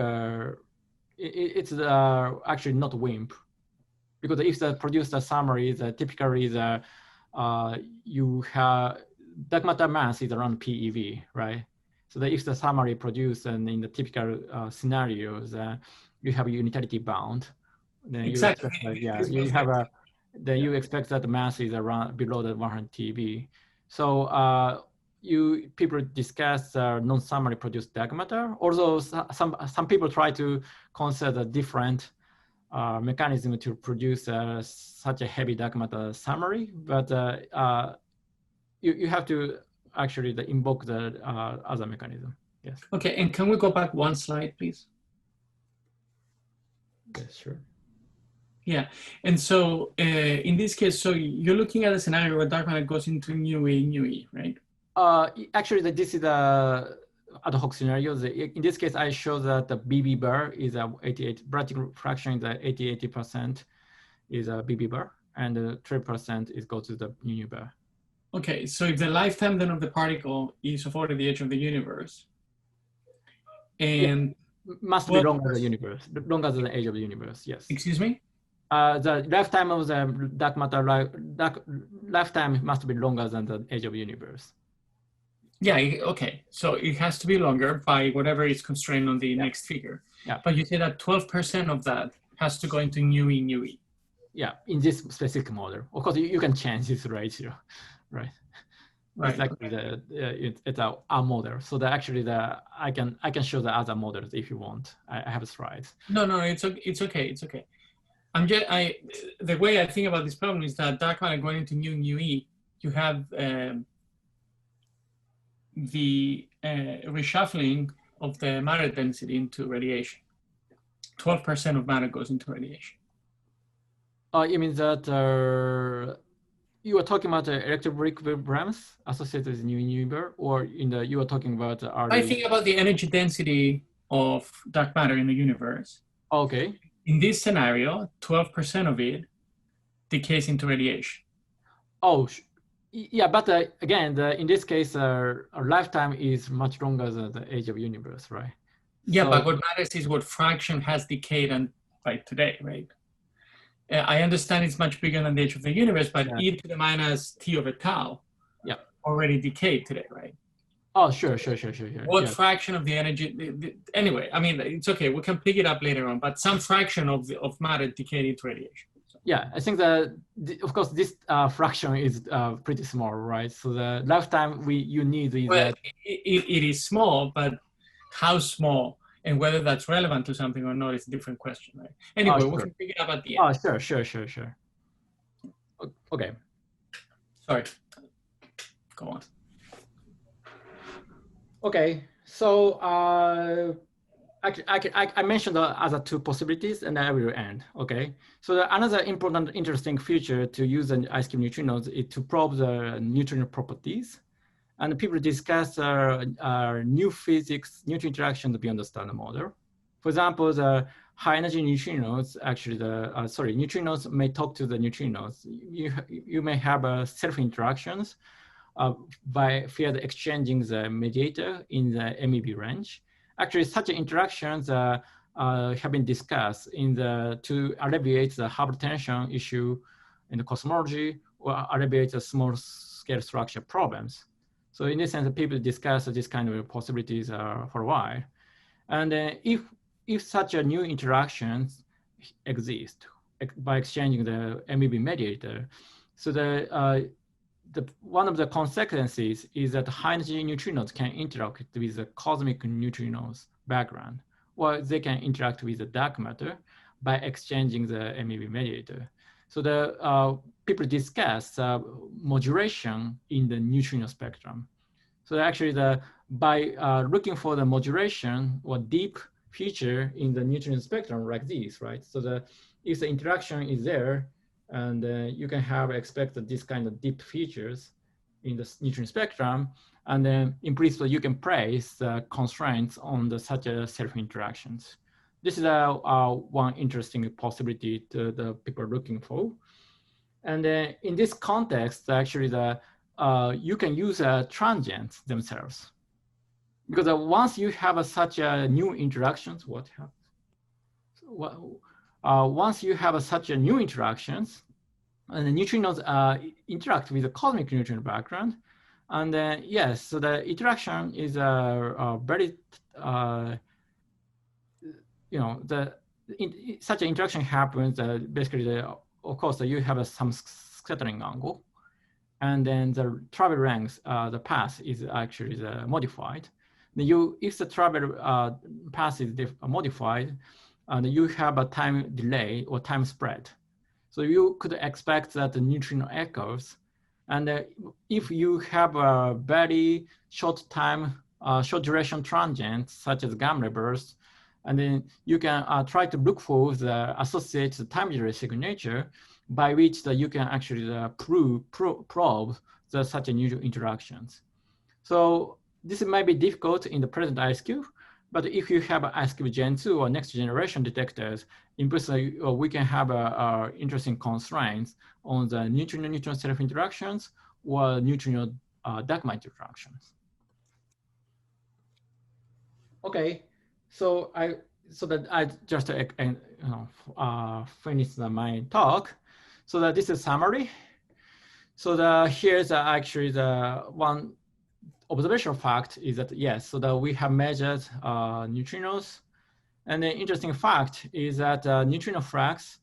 it's actually not WIMP, because if the produced a summary, typically you have dark matter mass is around PeV, right? So that if the summary produced and in the typical scenarios, you have a unitarity bound, then exactly. You expect you have you expect that the mass is around below the 100 TeV. So people discuss non-summary produced dark matter. Although some people try to consider different mechanism to produce such a heavy dark matter summary, but you have to actually invoke the other mechanism. Yes. Okay, and can we go back one slide, please? Yes, sure. Yeah, and so in this case, so you're looking at a scenario where dark matter goes into nu E, right? Actually, this is a ad hoc scenario. In this case, I show that the BB bar is a 88, particle fraction is a 80% is a BB bar, and 3% is go to the nu bar. Okay, so if the lifetime then of the particle is afforded the edge of the universe, and must be longer than the universe, longer than the age of the universe. Yes. Excuse me. The lifetime of the dark matter lifetime must be longer than the age of the universe. Yeah. Okay. So it has to be longer by whatever is constrained on the next figure. Yeah. But you say that 12% of that has to go into nu E. Yeah. In this specific model, of course, you can change this ratio, right? Right. It's like it's our model. So that actually I can show the other models if you want. I have slides. No, it's okay. It's okay. The way I think about this problem is that dark matter going into nu E, you have the reshuffling of the matter density into radiation. 12% of matter goes into radiation. You mean that you are talking about the electrobrick waveforms associated with nu bar, or you are talking about I think about the energy density of dark matter in the universe. Okay. In this scenario, 12% of it decays into radiation. Oh, yeah, but again, in this case, our lifetime is much longer than the age of universe, right? Yeah, so, but what matters is what fraction has decayed by today, right? I understand it's much bigger than the age of the universe, but e to the minus t over tau already decayed today, right? Oh, sure. What fraction of the energy? Anyway, I mean, it's okay. We can pick it up later on, but some fraction of matter decayed into radiation. So. Yeah, I think that of course this fraction is pretty small, right? So the lifetime you need is it is small, but how small and whether that's relevant to something or not is a different question, right? Anyway, we can pick it up at the end. Oh, sure. Okay. Sorry. Go on. Okay, so I mentioned the other two possibilities, and I will end. Okay, so another important, interesting feature to use an IceCube neutrinos is to probe the neutrino properties, and people discuss new physics, neutrino interactions beyond the standard model. For example, the high energy neutrinos, actually neutrinos may talk to the neutrinos. You may have self interactions via exchanging the mediator in the MEB range. Actually, such interactions have been discussed to alleviate the Hubble tension issue in the cosmology or alleviate the small scale structure problems. So in this sense, people discuss this kind of possibilities for a while. And if such a new interactions exist by exchanging the MEB mediator, so one of the consequences is that high energy neutrinos can interact with the cosmic neutrinos background, or they can interact with the dark matter by exchanging the MEB mediator. So the people discuss modulation in the neutrino spectrum. So actually by looking for the modulation or deep feature in the neutrino spectrum like this, right? So if the interaction is there, and you can expect this kind of deep features in the neutrino spectrum, and then in principle you can place constraints on such self interactions. This is one interesting possibility the people are looking for. And in this context, actually you can use transients themselves, because once you have such new interactions, what happens? So, once you have such new interactions, and the neutrinos interact with the cosmic neutrino background, and yes, so the interaction is very, such an interaction happens. Basically, of course, you have some scattering angle, and then the travel length, the path is actually modified. If the travel path is modified, and you have a time delay or time spread. So you could expect that the neutrino echoes. And if you have a very short time, short duration transient, such as gamma bursts, And then you can try to look for the associated time delay signature by which you can actually probe such new interactions. So this might be difficult in the present IceCube, but if you have IceCube Gen 2 or next generation detectors, in principle, we can have interesting constraints on the neutrino-neutron self interactions or neutrino dark matter interactions. Okay, so I just finished my talk. So that this is summary. So here's actually the one observational fact is that yes, so that we have measured neutrinos, and the interesting fact is that neutrino flux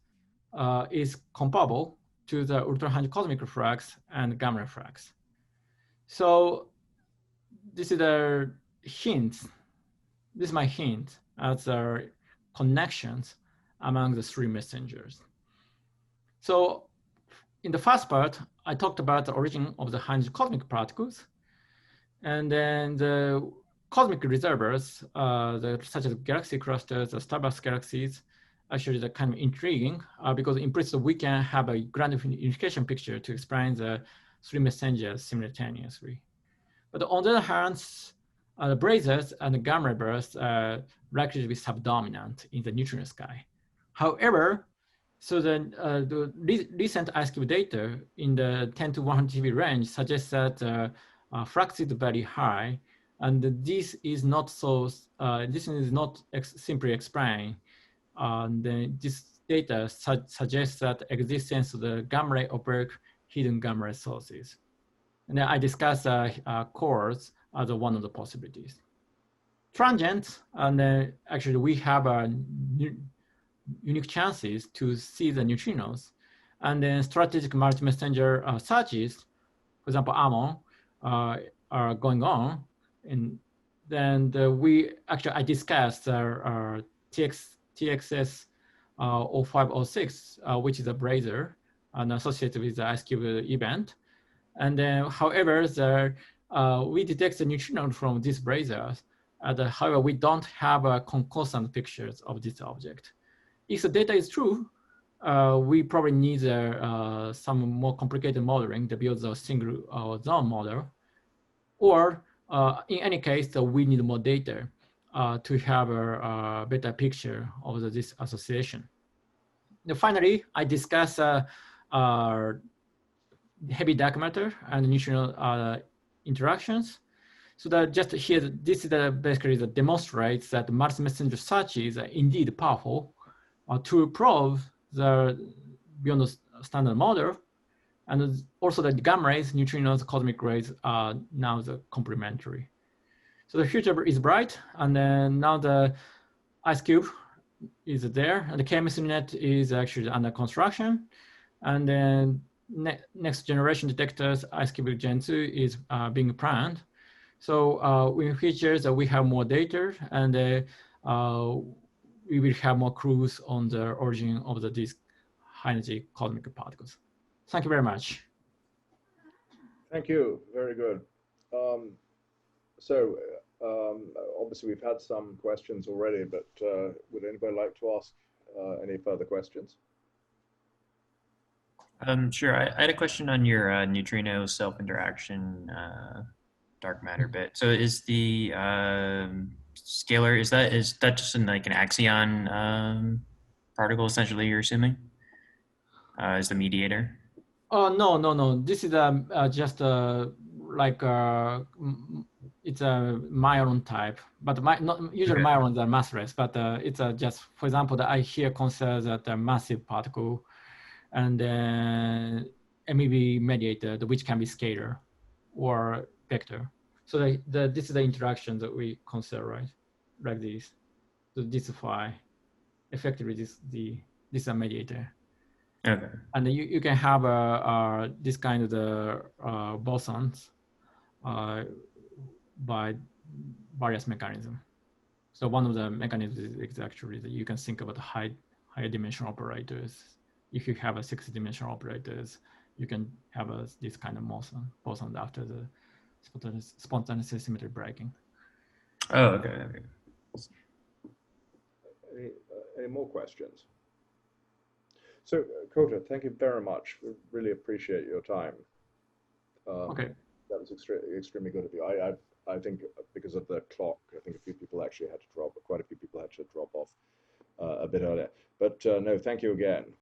is comparable to the ultra-high cosmic flux and gamma flux. So this is a hint. This is my hint as the connections among the three messengers. So in the first part, I talked about the origin of the high cosmic particles. And then the cosmic reservoirs, such as galaxy clusters, the starburst galaxies, actually they're kind of intriguing because in principle, we can have a grand unification picture to explain the three messengers simultaneously. But on the other hand, the blazars and the gamma bursts are likely to be subdominant in the Neutrino sky. However, so the recent IceCube data in the 10 to 100 TeV range suggests that flux is very high, and this is not so. This is not simply explained. This data suggests that existence of the gamma ray opaque hidden gamma ray sources. And then I discussed cores as one of the possibilities. Transients, and actually we have unique chances to see the neutrinos, and then strategic multi-messenger searches, for example, AMON, are going on. And then I discussed TXS 0506, which is a blazar and associated with the IceCube event. And then, however, we detect the neutrino from these blazars. However, we don't have concordant pictures of this object. If the data is true, we probably need some more complicated modeling to build a single zone model. Or in any case, we need more data to have a better picture of this association. Now, finally, I discuss heavy dark matter and neutrino interactions. So that just here, this is basically that demonstrates that multi-messenger searches are indeed powerful to probe beyond the standard model. And also the gamma rays, neutrinos, cosmic rays are now the complementary. So the future is bright, and then now the IceCube is there, and the chemistry net is actually under construction. And then next generation detectors, IceCube Gen 2 is being planned. So in features we have more data, and we will have more clues on the origin of these high energy cosmic particles. Thank you very much. Thank you. Very good. Obviously we've had some questions already, but would anybody like to ask any further questions? Sure. I had a question on your neutrino self-interaction dark matter bit. So is the scalar, is that just in like an axion particle essentially, you're assuming? Is the mediator? No. This is just like it's a myron type, but not usually okay. Myrons are massless, but it's just, for example, I here consider that a massive particle, and then MEV mediated, which can be scalar or vector. So this is the interaction that we consider, right? Like this. So this is why effectively this is a mediator. Okay. And you can have this kind of the bosons by various mechanisms. So one of the mechanisms is actually that you can think about higher dimensional operators. If you have a 6-dimensional operators, you can have this kind of boson after the spontaneous symmetry breaking. Oh, okay. any more questions? So, Kohta, thank you very much. We really appreciate your time. Okay. That was extremely good of you. I think because of the clock, I think a few people actually had to drop, quite a few people had to drop off a bit earlier. But no, thank you again.